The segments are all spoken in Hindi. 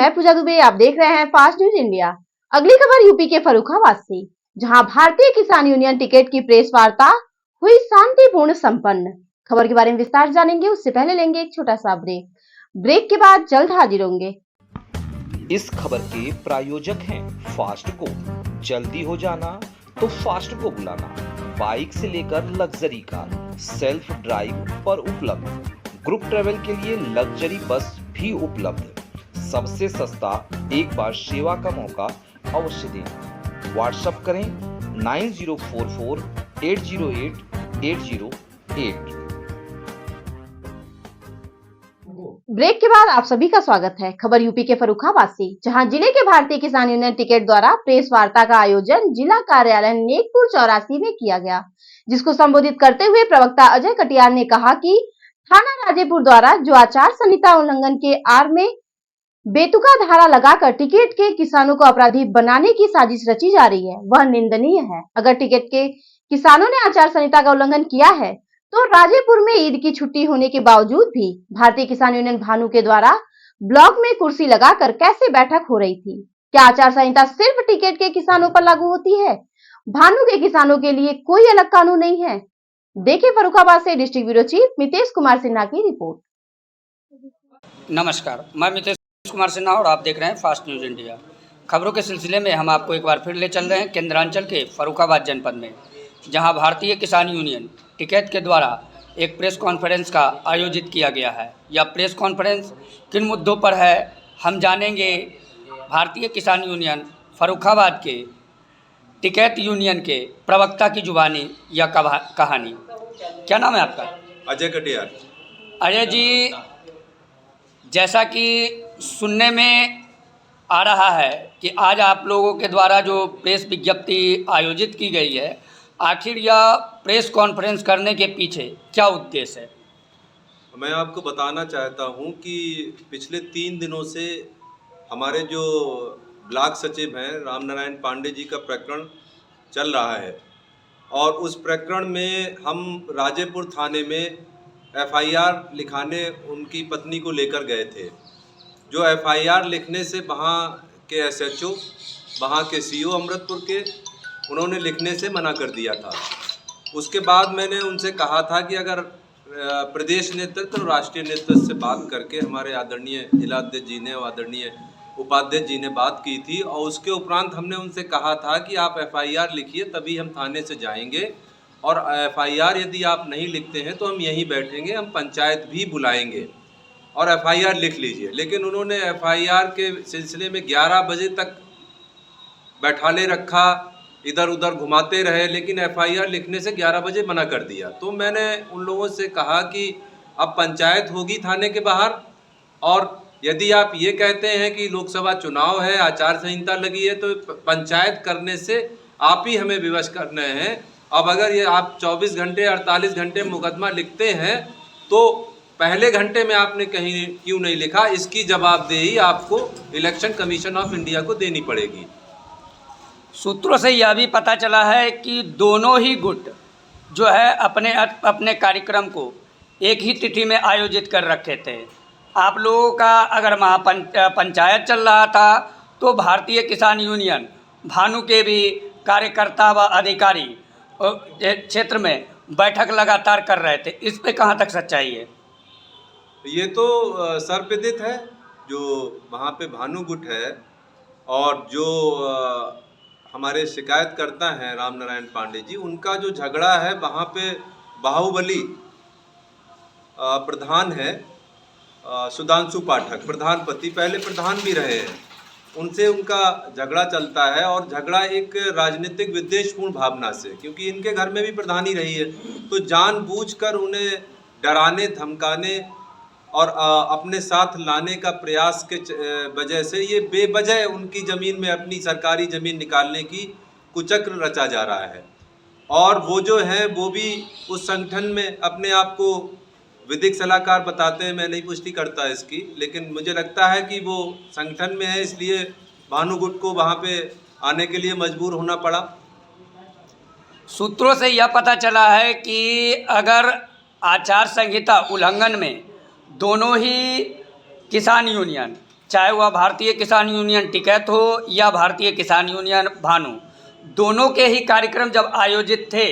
मैं पूजा दुबे। आप देख रहे हैं फास्ट न्यूज इंडिया। अगली खबर यूपी के फर्रुखाबाद से, जहां भारतीय किसान यूनियन टिकट की प्रेस वार्ता हुई शांतिपूर्ण संपन्न। खबर के बारे में विस्तार जानेंगे, उससे पहले लेंगे एक छोटा सा ब्रेक के बाद जल्द हाजिर होंगे। इस खबर के प्रायोजक हैं फास्ट को। जल्दी हो जाना तो फास्ट को बुलाना। बाइक से लेकर लग्जरी कार, सेल्फ ड्राइव पर उपलब्ध। ग्रुप ट्रेवल के लिए लग्जरी बस भी उपलब्ध। सबसे सस्ता एक बार सेवा का मौका अवश्य दें। व्हाट्सएप करें 9044 808 808। ब्रेक के बाद आप सभी का स्वागत है। खबर यूपी के फर्रुखाबाद से, जहां जिले के भारतीय किसान यूनियन टिकट द्वारा प्रेस वार्ता का आयोजन जिला कार्यालय नेकपुर 84 में किया गया, जिसको संबोधित करते हुए प्रवक्ता अजय कटियार ने कहा कि थाना राजेपुर द्वारा जो आचार संहिता उल्लंघन के आड़ में बेतुका धारा लगाकर टिकट के किसानों को अपराधी बनाने की साजिश रची जा रही है, वह निंदनीय है। अगर टिकट के किसानों ने आचार संहिता का उल्लंघन किया है तो राजेपुर में ईद की छुट्टी होने के बावजूद भी भारतीय किसान यूनियन भानु के द्वारा ब्लॉक में कुर्सी लगाकर कैसे बैठक हो रही थी? क्या आचार संहिता सिर्फ टिकट के किसानों पर लागू होती है? भानु के किसानों के लिए कोई अलग कानून नहीं है? देखिए फर्रुखाबाद से district bureau chief Mitesh Kumar Sinha की रिपोर्ट। नमस्कार, मैं मितेश कुमार सिन्हा और आप देख रहे हैं फास्ट न्यूज इंडिया। खबरों के सिलसिले में हम आपको एक बार फिर ले चल रहे हैं केंद्रांचल के फर्रुखाबाद जनपद में, जहां भारतीय किसान यूनियन टिकैत के द्वारा एक प्रेस कॉन्फ्रेंस का आयोजित किया गया है। यह प्रेस कॉन्फ्रेंस किन मुद्दों पर है, हम जानेंगे भारतीय किसान यूनियन फर्रुखाबाद के टिकैत यूनियन के प्रवक्ता की जुबानी या कहानी। क्या नाम है आपका? अजय कटियार। अजय जी, जैसा कि सुनने में आ रहा है कि आज आप लोगों के द्वारा जो प्रेस विज्ञप्ति आयोजित की गई है, आखिर यह प्रेस कॉन्फ्रेंस करने के पीछे क्या उद्देश्य है? मैं आपको बताना चाहता हूं कि पिछले 3 दिनों से हमारे जो ब्लॉक सचिव हैं रामनारायण पांडे जी का प्रकरण चल रहा है, और उस प्रकरण में हम राजेपुर थाने में एफआईआर लिखाने उनकी पत्नी को लेकर गए थे। जो एफआईआर लिखने से वहाँ के एसएचओ, वहाँ के सीओ अमृतपुर के, उन्होंने लिखने से मना कर दिया था। उसके बाद मैंने उनसे कहा था कि अगर प्रदेश नेतृत्व और राष्ट्रीय नेतृत्व से बात करके हमारे आदरणीय जिलाध्यक्ष जी ने और आदरणीय उपाध्यक्ष जी ने बात की थी, और उसके उपरांत हमने उनसे कहा था कि आप एफआईआर लिखिए तभी हम थाने से जाएंगे, और एफआईआर यदि आप नहीं लिखते हैं तो हम यहीं बैठेंगे, हम पंचायत भी बुलाएंगे और एफआईआर लिख लीजिए। लेकिन उन्होंने एफआईआर के सिलसिले में 11 बजे तक बैठाले रखा, इधर उधर घुमाते रहे, लेकिन एफआईआर लिखने से 11 बजे मना कर दिया। तो मैंने उन लोगों से कहा कि अब पंचायत होगी थाने के बाहर, और यदि आप ये कहते हैं कि लोकसभा चुनाव है, आचार संहिता लगी है, तो पंचायत करने से आप ही हमें विवश करने हैं। अब अगर ये आप 24 घंटे 48 घंटे मुकदमा लिखते हैं तो पहले घंटे में आपने कहीं क्यों नहीं लिखा? इसकी जवाबदेही आपको इलेक्शन कमीशन ऑफ इंडिया को देनी पड़ेगी। सूत्रों से यह भी पता चला है कि दोनों ही गुट जो है अपने कार्यक्रम को एक ही तिथि में आयोजित कर रखे थे। आप लोगों का अगर पंचायत चल रहा था तो भारतीय किसान यूनियन भानु के भी कार्यकर्ता व अधिकारी क्षेत्र में बैठक लगातार कर रहे थे। इस पे कहाँ तक सच्चाई है? ये तो सर्वविदित है, जो वहाँ पे भानु गुट है और जो हमारे शिकायतकर्ता हैं रामनारायण पांडे जी, उनका जो झगड़ा है वहाँ पे बाहुबली प्रधान है सुधांशु पाठक, प्रधानपति, पहले प्रधान भी रहे हैं, उनसे उनका झगड़ा चलता है। और झगड़ा एक राजनीतिक विद्वेषपूर्ण भावना से, क्योंकि इनके घर में भी प्रधानी रही है, तो जानबूझकर उन्हें डराने धमकाने और अपने साथ लाने का प्रयास के वजह से ये बेवजह उनकी ज़मीन में अपनी सरकारी ज़मीन निकालने की कुचक्र रचा जा रहा है। और वो जो है वो भी उस संगठन में अपने आप को विधिक सलाहकार बताते हैं, मैं नहीं पुष्टि करता इसकी, लेकिन मुझे लगता है कि वो संगठन में है, इसलिए भानु गुट को वहाँ पे आने के लिए मजबूर होना पड़ा। सूत्रों से यह पता चला है कि अगर आचार संहिता उल्लंघन में दोनों ही किसान यूनियन चाहे वह भारतीय किसान यूनियन टिकैत हो या भारतीय किसान यूनियन भानु, दोनों के ही कार्यक्रम जब आयोजित थे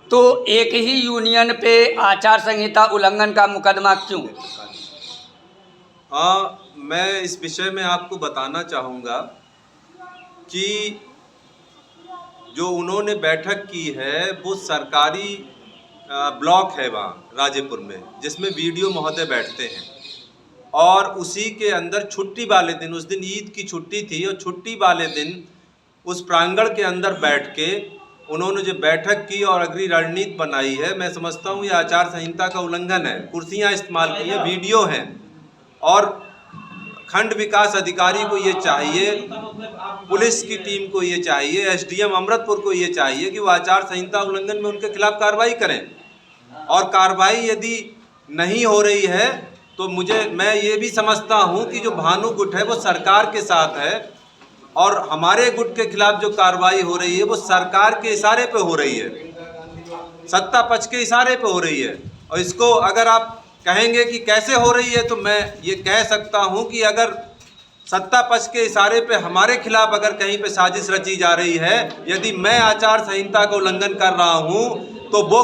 तो एक ही यूनियन पे आचार संहिता उल्लंघन का मुकदमा क्यों? मैं इस विषय में आपको बताना चाहूँगा कि जो उन्होंने बैठक की है वो सरकारी ब्लॉक है वहाँ राजेपुर में, जिसमें वीडियो महोदय बैठते हैं, और उसी के अंदर छुट्टी वाले दिन, उस दिन ईद की छुट्टी थी, और छुट्टी वाले दिन उस प्रांगण के अंदर बैठ के उन्होंने जो बैठक की और अग्नि रणनीति बनाई है, मैं समझता हूँ ये आचार संहिता का उल्लंघन है। कुर्सियाँ इस्तेमाल की है, वीडियो हैं, और खंड विकास अधिकारी को ये चाहिए, पुलिस की टीम को ये चाहिए, एसडीएम अमृतपुर को ये चाहिए कि वो आचार संहिता उल्लंघन में उनके खिलाफ कार्रवाई करें। और कार्रवाई यदि नहीं हो रही है तो मैं ये भी समझता हूँ कि जो भानु गुट है वो सरकार के साथ है, और हमारे गुट के खिलाफ जो कार्रवाई हो रही है वो सरकार के इशारे पे हो रही है, सत्ता पक्ष के इशारे पे हो रही है। और इसको अगर आप कहेंगे कि कैसे हो रही है, तो मैं ये कह सकता हूं कि अगर सत्ता पक्ष के इशारे पे हमारे खिलाफ अगर कहीं पे साजिश रची जा रही है, यदि मैं आचार संहिता का उल्लंघन कर रहा हूं तो वो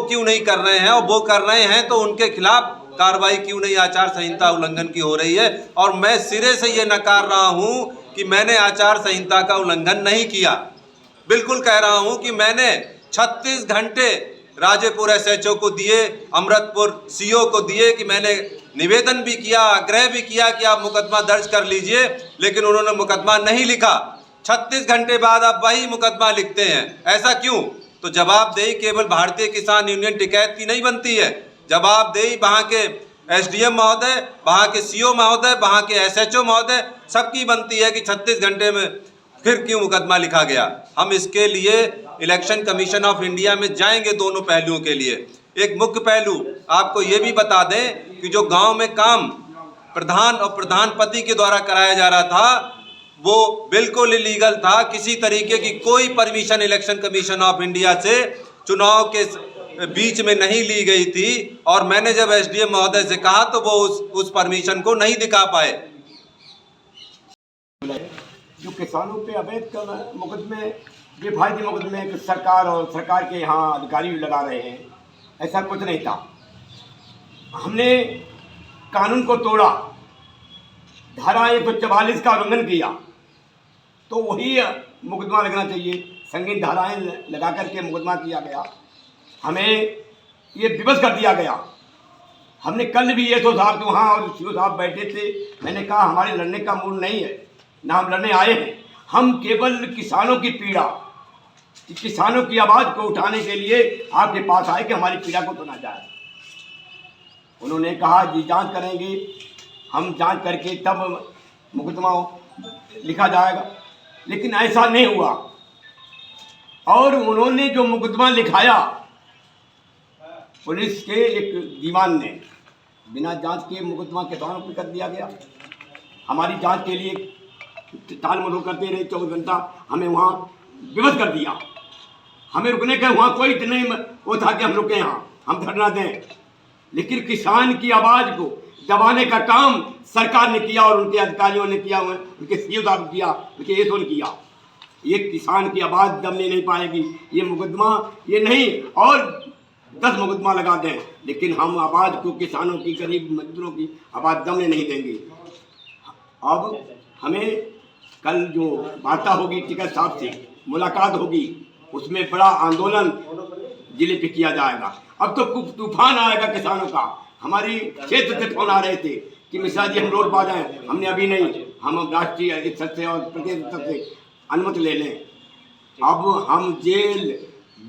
क्यों नहीं कर रहे हैं, और वो कर रहे हैं तो उनके खिलाफ कार्रवाई क्यों नहीं आचार संहिता उल्लंघन की हो रही है। और मैं सिरे से ये नकार रहा हूं कि मैंने आचार संहिता का उल्लंघन नहीं किया। बिल्कुल कह रहा हूं कि मैंने 36 घंटे राजेपुर एसएचओ को दिए, अमृतपुर सीओ को दिए, कि मैंने निवेदन भी किया, आग्रह भी किया कि आप मुकदमा दर्ज कर लीजिए, लेकिन उन्होंने मुकदमा नहीं लिखा। 36 घंटे बाद आप वही मुकदमा लिखते हैं, ऐसा क्यों? तो जवाबदेही केवल भारतीय किसान यूनियन टिकैत की नहीं बनती है, जवाबदेही वहाँ के एसडीएम महोदय, वहाँ के सीओ महोदय, वहाँ के एसएचओ महोदय, सबकी बनती है कि 36 घंटे में फिर क्यों मुकदमा लिखा गया। हम इसके लिए इलेक्शन कमीशन ऑफ इंडिया में जाएंगे, दोनों पहलुओं के लिए। एक मुख्य पहलू आपको ये भी बता दें कि जो गांव में काम प्रधान और प्रधानपति के द्वारा कराया जा रहा था वो बिल्कुल इलीगल था, किसी तरीके की कोई permission election commission of India से चुनाव के बीच में नहीं ली गई थी, और मैंने जब एसडीएम महोदय से कहा तो वो उस परमिशन को नहीं दिखा पाए। जो किसानों पे अवैध मुकदमे, बेफायदे मुकदमे सरकार और सरकार के यहाँ अधिकारी भी लगा रहे हैं, ऐसा कुछ नहीं था। हमने कानून को तोड़ा, धारा 144 का उल्लंघन किया, तो वही मुकदमा लगना चाहिए। संगीन धाराएं लगा करके मुकदमा किया गया, हमें ये विवश कर दिया गया। हमने कल भी एसओ साहब के वहाँ और सीओ साहब बैठे थे, मैंने कहा हमारे लड़ने का मूड नहीं है, ना हम लड़ने आए हैं, हम केवल किसानों की पीड़ा, किसानों की आवाज़ को उठाने के लिए आपके पास आए कि हमारी पीड़ा को सुना जाए। उन्होंने कहा जी जांच करेंगे, हम जांच करके तब मुकदमा लिखा जाएगा, लेकिन ऐसा नहीं हुआ। और उन्होंने जो मुकदमा लिखाया, पुलिस के एक दीवान ने बिना जांच के मुकदमा किसानों पर कर दिया गया। हमारी जांच के लिए टाल मटोल करते रहे 24 घंटा, हमें वहाँ विवश कर दिया। हमें रुकने का वहाँ कोई नहीं वो था कि हम रुके यहाँ, हम धरना दें, लेकिन किसान की आवाज़ को दबाने का काम सरकार ने किया और उनके अधिकारियों ने किया, उनके सीओ साहब किया, उनके एसओ ने किया। ये किसान की आवाज़ दबने नहीं पाएगी। ये मुकदमा ये नहीं और 10 मुकदमा लगा दें, लेकिन हम आवाज़ को, किसानों की, गरीब मजदूरों की आवाज़ दबने नहीं देंगे। अब हमें कल जो वार्ता होगी टिकैत साहब से, मुलाकात होगी, उसमें बड़ा आंदोलन जिले पे किया जाएगा। अब तो तूफान आएगा किसानों का। हमारी क्षेत्र से फोन आ रहे थे कि मिश्रा जी हम रोड पा जाएं, हमने अभी नहीं, हम राष्ट्रीय स्तर से और प्रदेश स्तर से अनुमति ले लें। अब हम जेल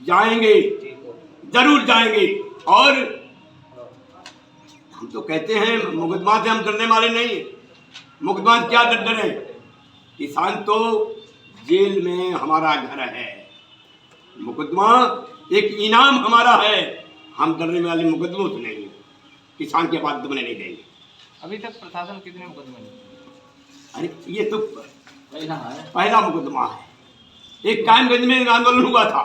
जाएंगे, जरूर जाएंगे। और हम तो कहते हैं मुकदमा से हम डरने वाले नहीं, मुकदमा क्या डरे, किसान तो जेल में हमारा घर है, मुकदमा एक इनाम हमारा है, हम डरने वाले मुकदमों से नहीं, किसान के बात दबने नहीं देंगे। अभी तक प्रशासन कितने मुकदमे लिए? अरे ये तो पहला मुकदमा है। एक कायमगंज में आंदोलन हुआ था,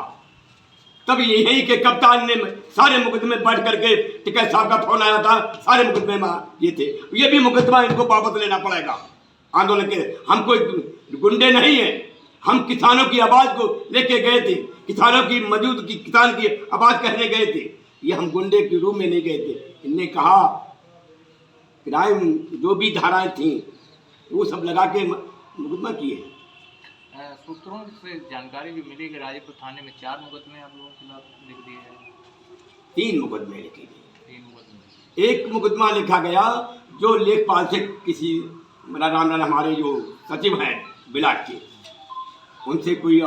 तब यही के कप्तान ने सारे मुकदमे बैठ करके टिकैत साहब का फोन आया था, सारे मुकदमे ये थे। ये भी मुकदमा इनको वापस लेना पड़ेगा आंदोलन के। हम कोई गुंडे नहीं है, हम किसानों की आवाज को लेके गए थे, किसानों की मौजूदगी किसान की आवाज कहने गए थे। ये हम गुंडे के रूप में नहीं गए थे। इनने कहा क्राइम जो भी धाराएं थी वो सब लगा के मुकदमा किए। सूत्रों से जानकारी भी मिली कि राजेपुर थाने में 4 मुकदमे आप लोगों के खिलाफ लिख दिए हैं। 3 मुकदमे लिखे गए। 3 मुकदमे। एक मुकदमा लिखा गया जो लेखपाल से किसी राम हमारे जो सचिव हैं बिलाट के, उनसे कोई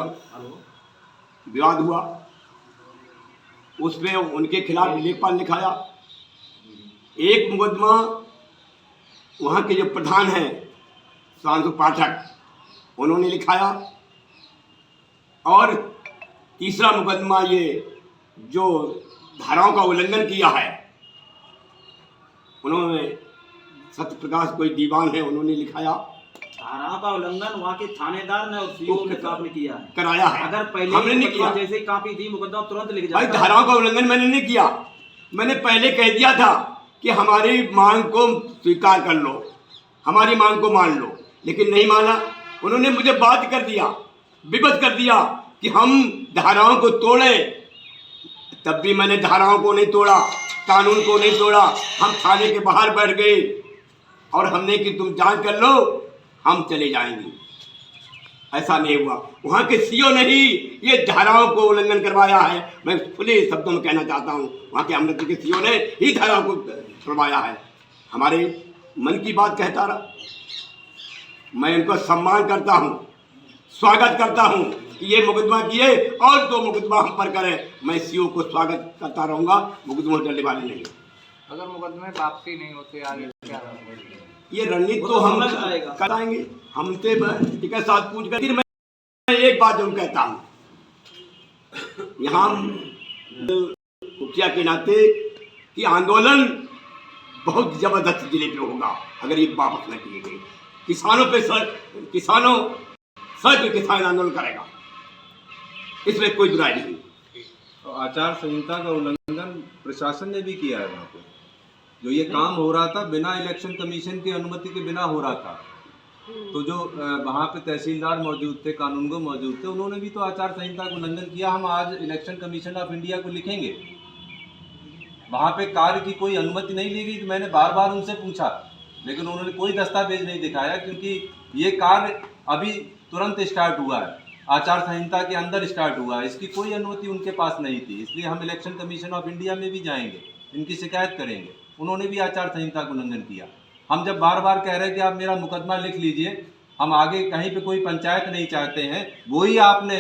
विवाद हुआ, उसमें उनके खिलाफ लेखपाल लिखाया। एक मुकदमा वहाँ के जो प्रधान हैं सुधांशु पाठक, उन्होंने लिखाया। और तीसरा मुकदमा ये जो धाराओं का उल्लंघन किया है, उन्होंने सत्य प्रकाश कोई दीवान है, उन्होंने लिखाया। धाराओं का उल्लंघन वहाँ के थानेदार ने और सीओ ने काफी किया है, कराया है। अगर पहले हमने नहीं किया। जैसे ही कापी थी मुकदमा तुरंत लिख भाई जाता। धाराओं का उल्लंघन मैंने नहीं किया। मैंने पहले कह दिया था कि हमारी मांग को स्वीकार कर लो, हमारी मांग को मान लो, लेकिन नहीं माना। उन्होंने मुझे बाध्य कर दिया, विवश कर दिया कि हम धाराओं को तोड़े। तब भी मैंने धाराओं को नहीं तोड़ा, कानून को नहीं तोड़ा। हम थाने के बाहर बैठ गए और हमने कि तुम जांच कर लो, हम चले जाएंगे। ऐसा नहीं हुआ। वहाँ के सीओ ने ही ये धाराओं को उल्लंघन करवाया है। मैं खुले शब्दों में कहना चाहता हूँ, वहाँ के अमृत के सीओ ने ही धाराओं को करवाया है। हमारे मन की बात कहता रहा। मैं इनको सम्मान करता हूँ, स्वागत करता हूँ कि ये मुकदमा किए और 2 मुकदमा हम पर करें। मैं सीओ को स्वागत करता रहूँगा, मुकदमा डरने वाले नहीं। अगर मुकदमे वापसी नहीं होते आगे क्या होगा? ये रणनीति तो हम कराएंगे। हमसे टिकैत साथ पूछ कर। फिर मैं एक बात जरूर कहता हूँ, यहाँ मुखिया के नाते कि आंदोलन बहुत जबरदस्त जिले पे होगा अगर ये वापस न किए गए। किसानों पे सर पे किसान आंदोलन करेगा, इसमें कोई बुराई नहीं। तो आचार संहिता का उल्लंघन प्रशासन ने भी किया है। वहाँ पे जो ये काम हो रहा था बिना इलेक्शन कमीशन की अनुमति के बिना हो रहा था, तो जो वहाँ पे तहसीलदार मौजूद थे, कानूनगो मौजूद थे, उन्होंने भी तो आचार संहिता का उल्लंघन किया। हम आज इलेक्शन कमीशन ऑफ इंडिया को लिखेंगे। वहाँ पे कार्य की कोई अनुमति नहीं ली गई। तो मैंने बार बार उनसे पूछा, लेकिन उन्होंने कोई दस्तावेज नहीं दिखाया, क्योंकि ये कार्य अभी तुरंत स्टार्ट हुआ है, आचार संहिता के अंदर स्टार्ट हुआ है। इसकी कोई अनुमति उनके पास नहीं थी। इसलिए हम इलेक्शन कमीशन ऑफ इंडिया में भी जाएंगे, इनकी शिकायत करेंगे। उन्होंने भी आचार संहिता का उल्लंघन किया। हम जब बार बार कह रहे हैं कि आप मेरा मुकदमा लिख लीजिए, हम आगे कहीं पे कोई पंचायत नहीं चाहते हैं, वही आपने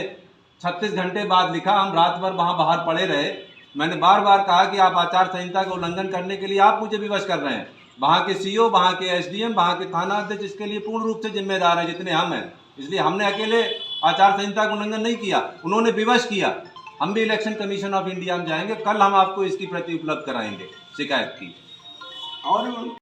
36 घंटे बाद लिखा। हम रात भर वहाँ बाहर पड़े रहे। मैंने बार बार कहा कि आप आचार संहिता का उल्लंघन करने के लिए आप मुझे विवश कर रहे हैं। वहाँ के सीओ, वहाँ के एसडीएम, वहाँ के थाना अध्यक्ष इसके लिए पूर्ण रूप से जिम्मेदार है, जितने हम हैं। इसलिए हमने अकेले आचार संहिता का उल्लंघन नहीं किया, उन्होंने विवश किया। हम भी इलेक्शन कमीशन ऑफ इंडिया में जाएंगे, कल हम आपको इसकी प्रति उपलब्ध कराएंगे शिकायत की। और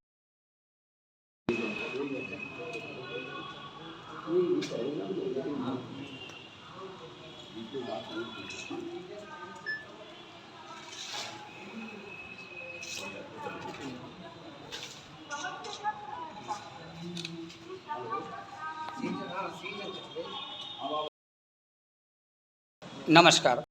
नमस्कार।